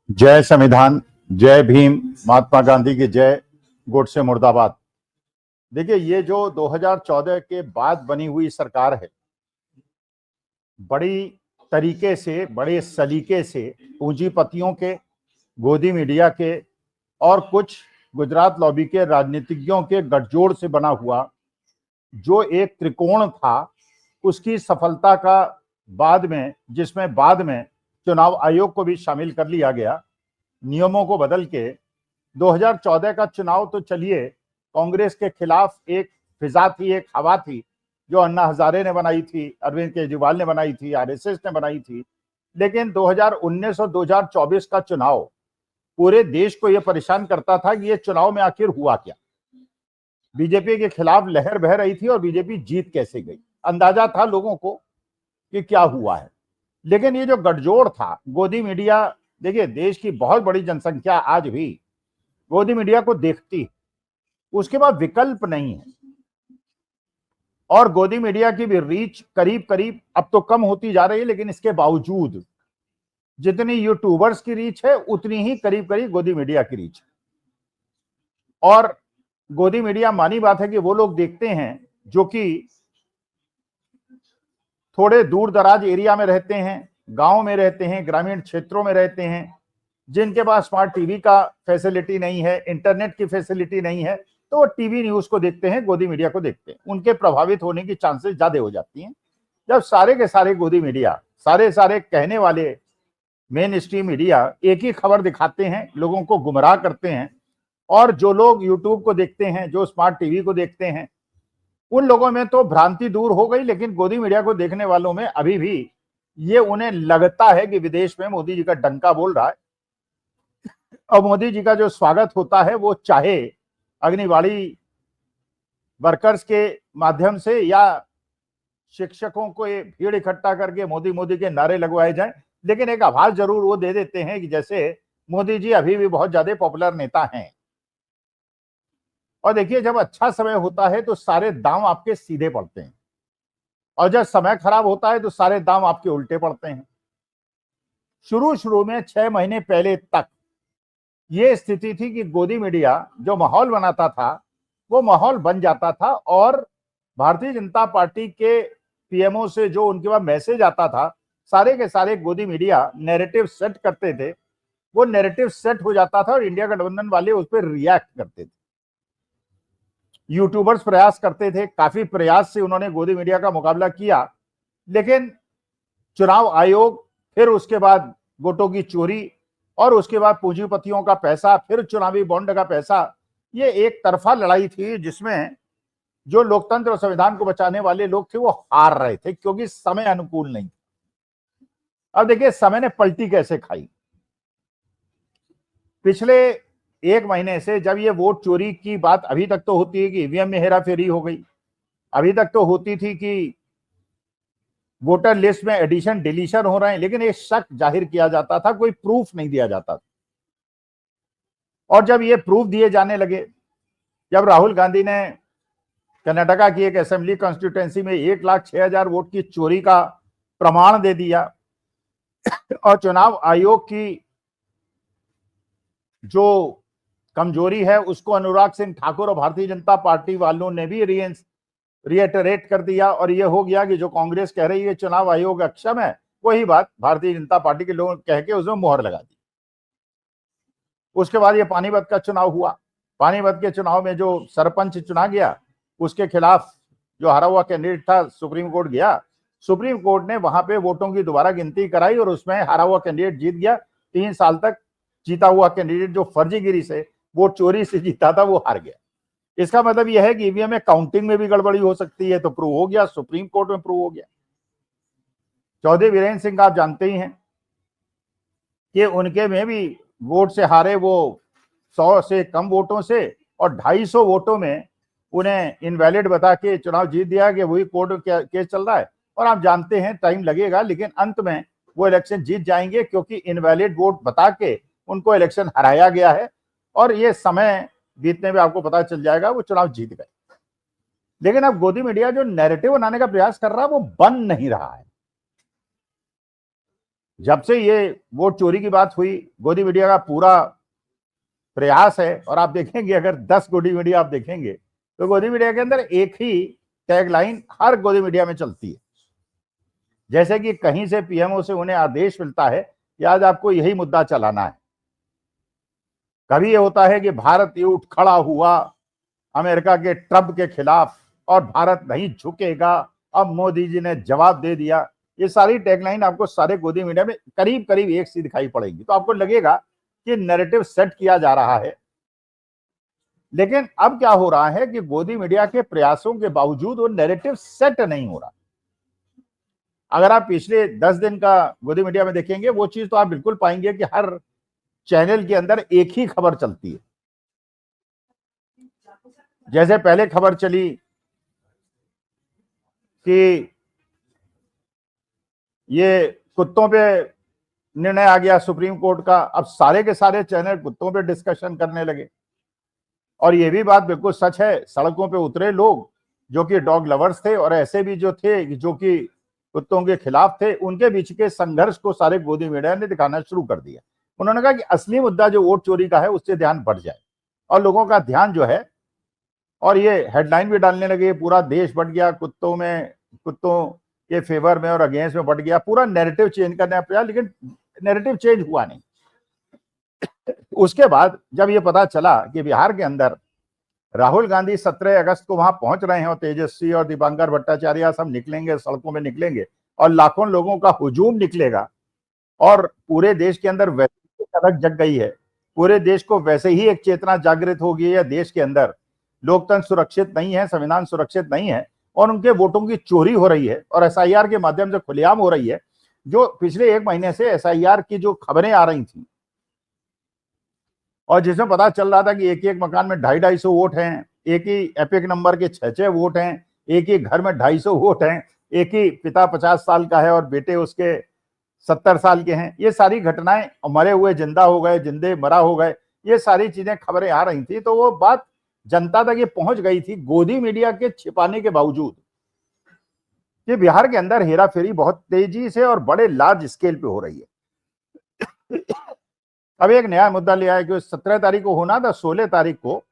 जय संविधान, जय भीम, महात्मा गांधी की जय, गोडसे मुर्दाबाद। देखिए, ये जो 2014 के बाद बनी हुई सरकार है, बड़ी तरीके से, बड़े सलीके से पूंजीपतियों के, गोदी मीडिया के और कुछ गुजरात लॉबी के राजनीतिज्ञों के गठजोड़ से बना हुआ जो एक त्रिकोण था, उसकी सफलता का बाद में, जिसमें बाद में चुनाव आयोग को भी शामिल कर लिया गया, नियमों को बदल के 2014 का चुनाव तो चलिए कांग्रेस के खिलाफ एक फिजा थी, एक हवा थी जो अन्ना हजारे ने बनाई थी, अरविंद केजरीवाल ने बनाई थी, आरएसएस ने बनाई थी। लेकिन 2019 और 2024 का चुनाव पूरे देश को यह परेशान करता था कि ये चुनाव में आखिर हुआ क्या। बीजेपी के खिलाफ लहर बह रही थी और बीजेपी जीत कैसे गई, अंदाजा था लोगों को कि क्या हुआ है। लेकिन ये जो गठजोड़ था, गोदी मीडिया, देखिए देश की बहुत बड़ी जनसंख्या आज भी गोदी मीडिया को देखती है, उसके बाद विकल्प नहीं है। और गोदी मीडिया की भी रीच करीब करीब अब तो कम होती जा रही है, लेकिन इसके बावजूद जितनी यूट्यूबर्स की रीच है उतनी ही करीब करीब गोदी मीडिया की रीच है। और गोदी मीडिया, मानी बात है कि वो लोग देखते हैं जो कि थोड़े दूर दराज एरिया में रहते हैं, गांव में रहते हैं, ग्रामीण क्षेत्रों में रहते हैं, जिनके पास स्मार्ट टीवी का फैसिलिटी नहीं है, इंटरनेट की फैसिलिटी नहीं है, तो वो टीवी न्यूज को देखते हैं, गोदी मीडिया को देखते हैं। उनके प्रभावित होने की चांसेस ज्यादा हो जाती हैं जब सारे के सारे गोदी मीडिया, सारे कहने वाले मेन स्ट्रीम मीडिया एक ही खबर दिखाते हैं, लोगों को गुमराह करते हैं। और जो लोग यूट्यूब को देखते हैं, जो स्मार्ट टीवी को देखते हैं, उन लोगों में तो भ्रांति दूर हो गई, लेकिन गोदी मीडिया को देखने वालों में अभी भी ये उन्हें लगता है कि विदेश में मोदी जी का डंका बोल रहा है। और मोदी जी का जो स्वागत होता है वो चाहे अग्निवाड़ी वर्कर्स के माध्यम से या शिक्षकों को भीड़ इकट्ठा करके मोदी मोदी के नारे लगवाए जाएं, लेकिन एक आभास जरूर वो दे देते हैं कि जैसे मोदी जी अभी भी बहुत ज्यादा पॉपुलर नेता हैं। और देखिए, जब अच्छा समय होता है तो सारे दाम आपके सीधे पड़ते हैं, और जब समय खराब होता है तो सारे दाम आपके उल्टे पड़ते हैं। शुरू में 6 महीने पहले तक ये स्थिति थी कि गोदी मीडिया जो माहौल बनाता था वो माहौल बन जाता था, और भारतीय जनता पार्टी के पीएमओ से जो उनके पास मैसेज आता था, सारे के सारे गोदी मीडिया नैरेटिव सेट करते थे, वो नैरेटिव सेट हो जाता था और इंडिया गठबंधन वाले उस पर रिएक्ट करते थे। यूट्यूबर्स प्रयास करते थे, काफी प्रयास से उन्होंने गोदी मीडिया का मुकाबला किया, लेकिन चुनाव आयोग, फिर उसके बाद वोटों की चोरी, और उसके बाद पूंजीपतियों का पैसा, फिर चुनावी बॉन्ड का पैसा, ये एक तरफा लड़ाई थी जिसमें जो लोकतंत्र और संविधान को बचाने वाले लोग थे वो हार रहे थे, क्योंकि समय अनुकूल नहीं। अब देखिए समय ने पलटी कैसे खाई। पिछले 1 महीने से जब ये वोट चोरी की बात अभी तक तो होती है कि ईवीएम में हेराफेरी हो गई, अभी तक तो होती थी कि वोटर लिस्ट में एडिशन डिलीशन हो रहे हैं, लेकिन एक शक जाहिर किया जाता था, कोई प्रूफ नहीं दिया जाता था। और जब ये प्रूफ दिए जाने लगे, जब राहुल गांधी ने कर्नाटका की एक असेंबली कॉन्स्टिट्यूएंसी में 1,06,000 वोट की चोरी का प्रमाण दे दिया, और चुनाव आयोग की जो कमजोरी है उसको अनुराग सिंह ठाकुर और भारतीय जनता पार्टी वालों ने भी रिएटरेट कर दिया, और ये हो गया कि जो कांग्रेस कह रही है चुनाव आयोग अक्षम है, वही बात भारतीय जनता पार्टी के लोगों कह के उसमें मोहर लगा दी। उसके बाद ये पानीपत का चुनाव हुआ। पानीपत के चुनाव में जो सरपंच चुना गया, उसके खिलाफ जो हारा हुआ कैंडिडेट था, सुप्रीम कोर्ट गया। सुप्रीम कोर्ट ने वहां पे वोटों की दोबारा गिनती कराई और उसमें हारा हुआ कैंडिडेट जीत गया। 3 साल तक जीता हुआ कैंडिडेट जो फर्जीगिरी से, वोट चोरी से जीता था, वो हार गया। इसका मतलब यह है कि ईवीएम में काउंटिंग में भी गड़बड़ी हो सकती है, तो प्रूव हो गया, सुप्रीम कोर्ट में प्रूव हो गया। चौधरी वीरेंद्र सिंह आप जानते ही हैं कि उनके में भी वोट से हारे, वो 100 से कम वोटों से, और 250 वोटों में उन्हें इनवैलिड बता के चुनाव जीत दिया कि वही कोर्ट केस चल रहा है। और आप जानते हैं टाइम लगेगा, लेकिन अंत में वो इलेक्शन जीत जाएंगे, क्योंकि इनवैलिड वोट बता के उनको इलेक्शन हराया गया है, और ये समय बीतने में आपको पता चल जाएगा वो चुनाव जीत गए। लेकिन अब गोदी मीडिया जो नैरेटिव बनाने का प्रयास कर रहा है वो बन नहीं रहा है। जब से ये वोट चोरी की बात हुई, गोदी मीडिया का पूरा प्रयास है, और आप देखेंगे अगर 10 गोदी मीडिया आप देखेंगे तो गोदी मीडिया के अंदर एक ही टैगलाइन हर गोदी मीडिया में चलती है, जैसे कि कहीं से पीएमओ से उन्हें आदेश मिलता है कि आज आपको यही मुद्दा चलाना है। कभी ये होता है कि भारत ये उठ खड़ा हुआ अमेरिका के ट्रंप के खिलाफ और भारत नहीं झुकेगा, अब मोदी जी ने जवाब दे दिया। ये सारी टैगलाइन आपको सारे गोदी मीडिया में करीब करीब एक सी दिखाई पड़ेगी, तो आपको लगेगा कि नैरेटिव सेट किया जा रहा है। लेकिन अब क्या हो रहा है कि गोदी मीडिया के प्रयासों के बावजूद वो नैरेटिव सेट नहीं हो रहा। अगर आप पिछले 10 दिन का गोदी मीडिया में देखेंगे वो चीज तो आप बिल्कुल पाएंगे कि हर चैनल के अंदर एक ही खबर चलती है। जैसे पहले खबर चली कि ये कुत्तों पे निर्णय आ गया सुप्रीम कोर्ट का, अब सारे के सारे चैनल कुत्तों पे डिस्कशन करने लगे। और ये भी बात बिल्कुल सच है, सड़कों पे उतरे लोग जो कि डॉग लवर्स थे और ऐसे भी जो थे जो कि कुत्तों के खिलाफ थे, उनके बीच के संघर्ष को सारे गोदी मीडिया ने दिखाना शुरू कर दिया। उन्होंने कहा कि असली मुद्दा जो वोट चोरी का है उससे ध्यान बढ़ जाए, और लोगों का ध्यान जो है, और ये हेडलाइन भी डालने लगे पूरा देश बढ़ गया कुत्तों के फेवर में और अगेंस्ट में बढ़ गया, पूरा नैरेटिव चेंज करने का, लेकिन नैरेटिव चेंज हुआ नहीं। उसके बाद जब ये पता चला कि बिहार के अंदर राहुल गांधी 17 अगस्त को वहां पहुंच रहे हैं और तेजस्वी और दीपांकर भट्टाचार्य सब निकलेंगे, सड़कों में निकलेंगे और लाखों लोगों का हुजूम निकलेगा, और पूरे देश के अंदर वैसे ही सड़क जग गई है, पूरे देश को वैसे ही एक चेतना जागृत हो गई है, देश के अंदर लोकतंत्र सुरक्षित नहीं है, संविधान सुरक्षित नहीं है, और उनके वोटों की चोरी हो रही है और एसआईआर के माध्यम से खुलेआम हो रही है। जो पिछले 1 महीने से एसआईआर की जो खबरें आ रही थी और जिसमें पता चल रहा था कि एक एक मकान में 250-250 वोट हैं, एक ही एपिक नंबर के 6-6 वोट हैं, एक ही घर में 250 वोट हैं, एक ही पिता 50 साल का है और बेटे उसके 70 साल के हैं, ये सारी घटनाएं, मरे हुए जिंदा हो गए, जिंदे मरा हो गए, ये सारी चीजें खबरें आ रही थी। तो वो बात जनता तक ये पहुंच गई थी गोदी मीडिया के छिपाने के बावजूद कि बिहार के अंदर हेराफेरी बहुत तेजी से और बड़े लार्ज स्केल पे हो रही है। अब एक नया मुद्दा लिया है कि 17 तारीख को होना था, 16 तारीख को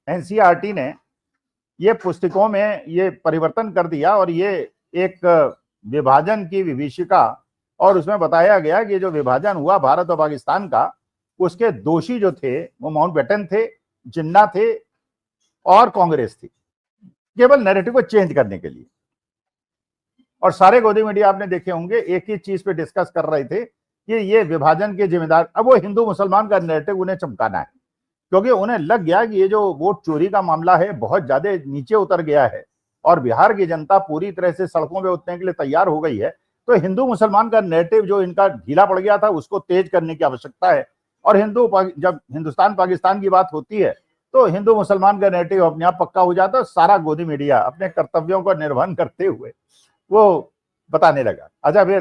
एनसीईआरटी ने ये पुस्तकों में ये परिवर्तन कर दिया और ये एक विभाजन की विभीषिका, और उसमें बताया गया कि जो विभाजन हुआ भारत और पाकिस्तान का, उसके दोषी जो थे वो माउंटबेटन थे, जिन्ना थे और कांग्रेस थी, केवल नैरेटिव को चेंज करने के लिए। और सारे गोदी मीडिया आपने देखे होंगे एक ही चीज पे डिस्कस कर रहे थे कि ये विभाजन के जिम्मेदार, अब वो हिंदू मुसलमान का नैरेटिव उन्हें चमकाना है, क्योंकि उन्हें लग गया कि ये जो वोट चोरी का मामला है बहुत ज्यादा नीचे उतर गया है और बिहार की जनता पूरी तरह से सड़कों पे उतरने के लिए तैयार हो गई है, तो हिंदू मुसलमान का नैरेटिव जो इनका ढीला पड़ गया था उसको तेज करने की आवश्यकता है। और जब हिंदुस्तान पाकिस्तान की बात होती है तो हिंदू मुसलमान का नैरेटिव अपने आप पक्का हो जाता है। सारा गोदी मीडिया अपने कर्तव्यों का निर्वहन करते हुए वो बताने लगा। अच्छा, फिर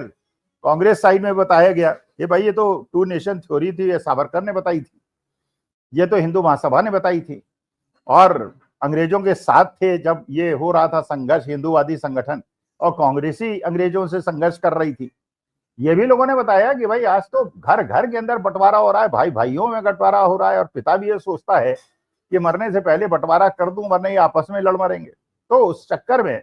कांग्रेस साइड में बताया गया कि भाई ये तो 2 नेशन थ्योरी थी, ये सावरकर ने बताई थी, ये तो हिंदू महासभा ने बताई थी, और अंग्रेजों के साथ थे जब ये हो रहा था संघर्ष, हिंदूवादी संगठन, और कांग्रेसी अंग्रेजों से संघर्ष कर रही थी। ये भी लोगों ने बताया कि भाई आज तो घर घर के अंदर बंटवारा हो रहा है, भाई भाइयों में बंटवारा हो रहा है, और पिता भी ये सोचता है कि मरने से पहले बंटवारा कर दूं वरना ये आपस में लड़ मरेंगे। तो उस चक्कर में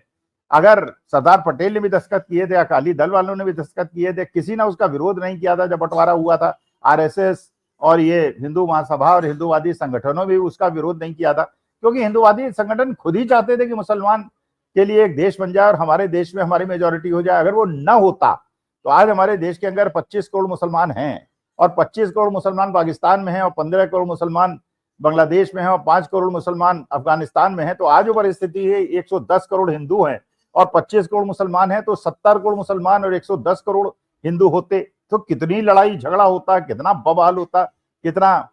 अगर सरदार पटेल ने भी दस्तखत किए थे, अकाली दल वालों ने भी दस्तखत किए थे, किसी ने उसका विरोध नहीं किया था जब बंटवारा हुआ था। आरएसएस और ये हिंदू महासभा और हिंदूवादी संगठनों भी उसका विरोध नहीं किया था, क्योंकि हिंदूवादी संगठन खुद ही चाहते थे कि मुसलमान के लिए एक देश बन जाए और हमारे देश में हमारी मेजोरिटी हो जाए। अगर वो न होता तो आज हमारे देश के अंदर 25 करोड़ मुसलमान हैं, और 25 करोड़ मुसलमान पाकिस्तान में हैं, और 15 करोड़ मुसलमान बांग्लादेश में हैं, और 5 करोड़ मुसलमान अफगानिस्तान में हैं। तो आज जो परिस्थिति है 110 करोड़ हिंदू हैं और 25 करोड़ मुसलमान हैं, तो 70 करोड़ मुसलमान और 110 करोड़ हिंदू होते तो कितनी लड़ाई झगड़ा होता, कितना बवाल होता, कितना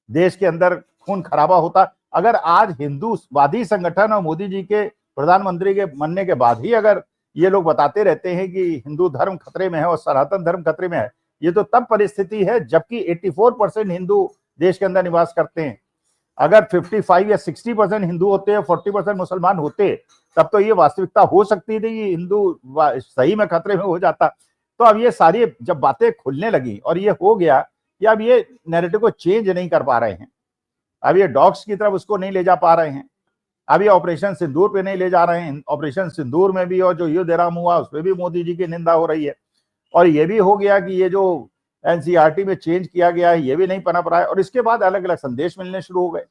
देश के अंदर खून खराबा होता। अगर आज हिंदूवादी संगठन और मोदी जी के प्रधानमंत्री के बनने के बाद ही अगर ये लोग बताते रहते हैं कि हिंदू धर्म खतरे में है और सनातन धर्म खतरे में है, ये तो तब परिस्थिति है जबकि 84% हिंदू देश के अंदर निवास करते हैं। अगर 55 या 60% हिंदू होते हैं, 40% मुसलमान होते, तब तो ये वास्तविकता हो सकती थी कि हिंदू सही में खतरे में हो जाता। तो अब ये सारी जब बातें खुलने लगी और ये हो गया कि अब ये नैरेटिव को चेंज नहीं कर पा रहे हैं, अब ये डॉग्स की तरफ उसको नहीं ले जा पा रहे हैं, अब ये ऑपरेशन सिंदूर पे नहीं ले जा रहे हैं। ऑपरेशन सिंदूर में भी और जो युद्धराम हुआ उसमें भी मोदी जी की निंदा हो रही है। और ये भी हो गया कि ये जो एनसीईआरटी में चेंज किया गया है ये भी नहीं पनप रहा है। और इसके बाद अलग अलग संदेश मिलने शुरू हो गए।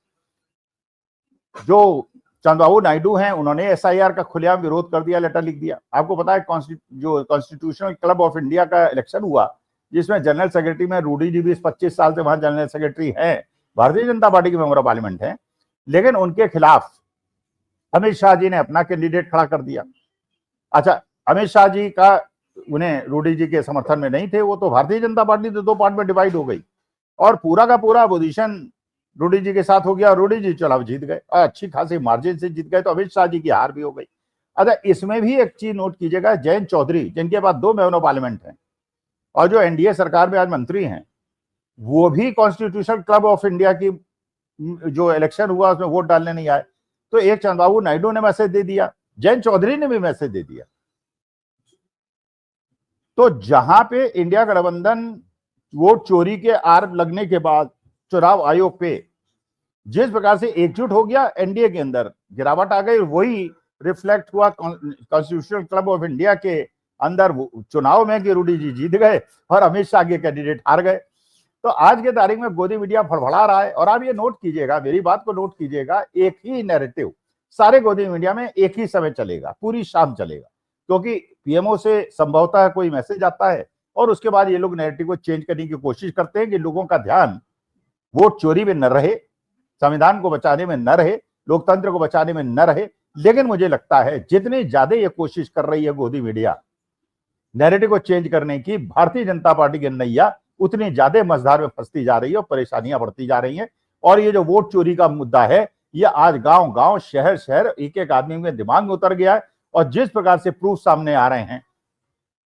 जो चंद्रबाबू नायडू हैं उन्होंने एसआईआर का खुलेआम विरोध कर दिया, लेटर लिख दिया। आपको पता है जो कॉन्स्टिट्यूशनल क्लब ऑफ इंडिया का इलेक्शन हुआ जिसमें जनरल सेक्रेटरी में रूडी जी भी 25 साल से वहां जनरल सेक्रेटरी हैं, भारतीय जनता पार्टी के मेंबर ऑफ पार्लियामेंट हैं, लेकिन उनके खिलाफ अमित शाह जी ने अपना कैंडिडेट खड़ा कर दिया। अच्छा, अमित शाह जी का उन्हें रूडी जी के समर्थन में नहीं थे, वो तो भारतीय जनता पार्टी तो 2 पार्ट में डिवाइड हो गई और पूरा का पूरा अपोजिशन रूडी जी के साथ हो गया। रूडी जी चुनाव जीत गए और अच्छी खासी मार्जिन से जीत गए, तो अमित शाह जी की हार भी हो गई। अच्छा, इसमें भी एक चीज नोट कीजिएगा, जयंत चौधरी जिनके पास 2 मेंबर ऑफ पार्लियामेंट हैं और जो एनडीए सरकार में आज मंत्री हैं, वो भी कॉन्स्टिट्यूशनल क्लब ऑफ इंडिया की जो इलेक्शन हुआ उसमें वोट डालने नहीं आए। तो एक चंद्रबाबू नायडू ने मैसेज दे दिया, जयंत चौधरी ने भी मैसेज दे दिया। तो जहां पे इंडिया गठबंधन वोट चोरी के आरोप लगने के बाद चुनाव आयोग पे जिस प्रकार से एकजुट हो गया, एनडीए के अंदर गिरावट आ गई, वही रिफ्लेक्ट हुआ कॉन्स्टिट्यूशनल क्लब ऑफ इंडिया के अंदर चुनाव में कि रूडी जी जीत गए और अमित शाह के कैंडिडेट हार गए। तो आज के तारीख में गोदी मीडिया फड़फड़ा रहा है। और आप ये नोट कीजिएगा, मेरी बात को नोट कीजिएगा, एक ही नैरेटिव सारे गोदी मीडिया में एक ही समय चलेगा, पूरी शाम चलेगा, क्योंकि पीएमओ से संभवतः कोई मैसेज आता है और उसके बाद ये लोग नैरेटिव को चेंज करने की कोशिश करते हैं कि लोगों का ध्यान वोट चोरी में न रहे, संविधान को बचाने में न रहे, लोकतंत्र को बचाने में न रहे। लेकिन मुझे लगता है जितनी ज्यादा ये कोशिश कर रही है गोदी मीडिया नैरेटिव को चेंज करने की, भारतीय जनता पार्टी की नैया उतनी ज्यादा मझधार में फंसती जा रही है और परेशानियां बढ़ती जा रही हैं। और ये जो वोट चोरी का मुद्दा है, ये आज गांव गांव शहर शहर एक एक आदमी के दिमाग में उतर गया है। और जिस प्रकार से प्रूफ सामने आ रहे हैं,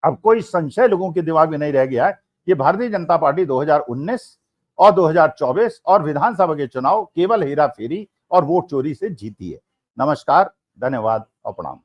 अब कोई संशय लोगों के दिमाग में नहीं रह गया है कि भारतीय जनता पार्टी 2019 और 2024 और विधानसभा के चुनाव केवल हेरा फेरी और वोट चोरी से जीती है। नमस्कार, धन्यवाद और प्रणाम।